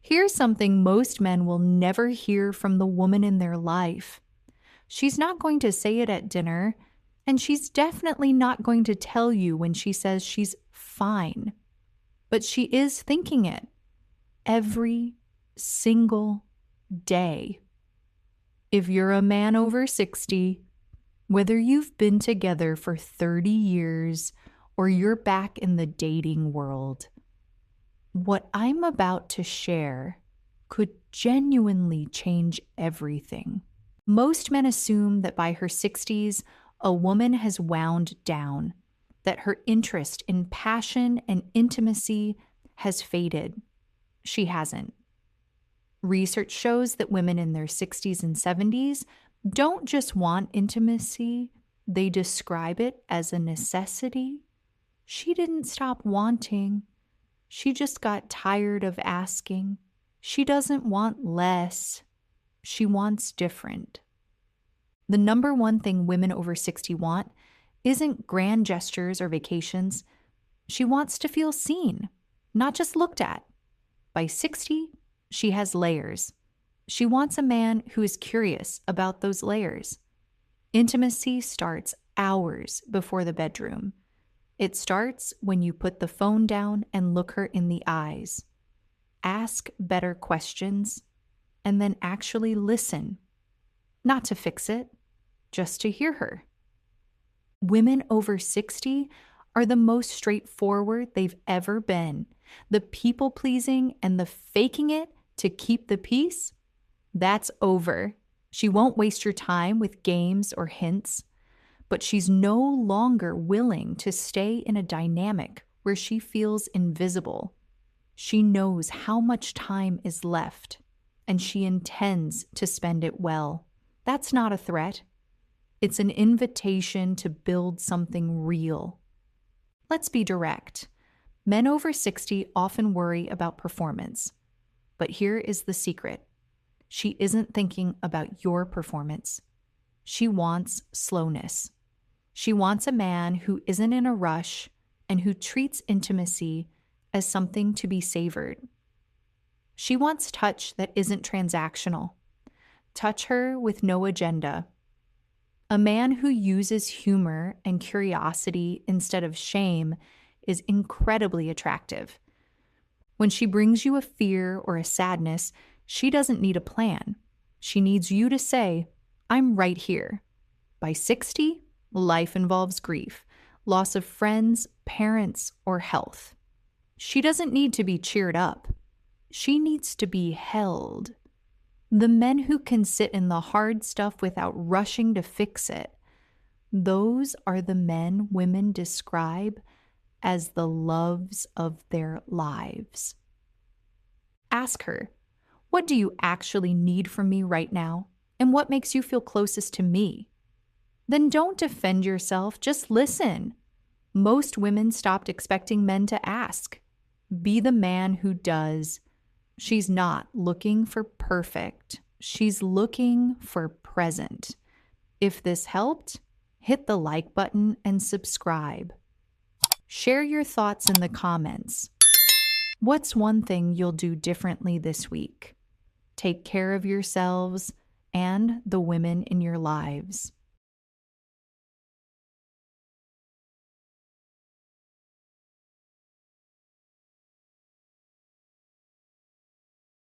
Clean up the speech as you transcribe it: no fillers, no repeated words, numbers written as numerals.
Here's something most men will never hear from the woman in their life. She's not going to say it at dinner, and she's definitely not going to tell you when she says she's fine. But she is thinking it every single day. If you're a man over 60, whether you've been together for 30 years or you're back in the dating world, what I'm about to share could genuinely change everything. Most men assume that by her 60s, a woman has wound down, that her interest in passion and intimacy has faded. She hasn't. Research shows that women in their 60s and 70s don't just want intimacy, they describe it as a necessity. She didn't stop wanting. She just got tired of asking. She doesn't want less. She wants different. The number one thing women over 60 want isn't grand gestures or vacations. She wants to feel seen, not just looked at. By 60, she has layers. She wants a man who is curious about those layers. Intimacy starts hours before the bedroom. It starts when you put the phone down and look her in the eyes. Ask better questions, and then actually listen. Not to fix it, just to hear her. Women over 60 are the most straightforward they've ever been. The people-pleasing and the faking it to keep the peace, that's over. She won't waste your time with games or hints, but she's no longer willing to stay in a dynamic where she feels invisible. She knows how much time is left, and she intends to spend it well. That's not a threat. It's an invitation to build something real. Let's be direct. Men over 60 often worry about performance. But here is the secret. She isn't thinking about your performance. She wants slowness. She wants a man who isn't in a rush and who treats intimacy as something to be savored. She wants touch that isn't transactional. Touch her with no agenda. A man who uses humor and curiosity instead of shame is incredibly attractive. When she brings you a fear or a sadness, she doesn't need a plan. She needs you to say, I'm right here. By 60, life involves grief, loss of friends, parents, or health. She doesn't need to be cheered up. She needs to be held. The men who can sit in the hard stuff without rushing to fix it, those are the men women describe as the loves of their lives. Ask her, what do you actually need from me right now? And what makes you feel closest to me? Then don't defend yourself, just listen. Most women stopped expecting men to ask. Be the man who does. She's not looking for perfect. She's looking for present. If this helped, hit the like button and subscribe. Share your thoughts in the comments. What's one thing you'll do differently this week? Take care of yourselves and the women in your lives.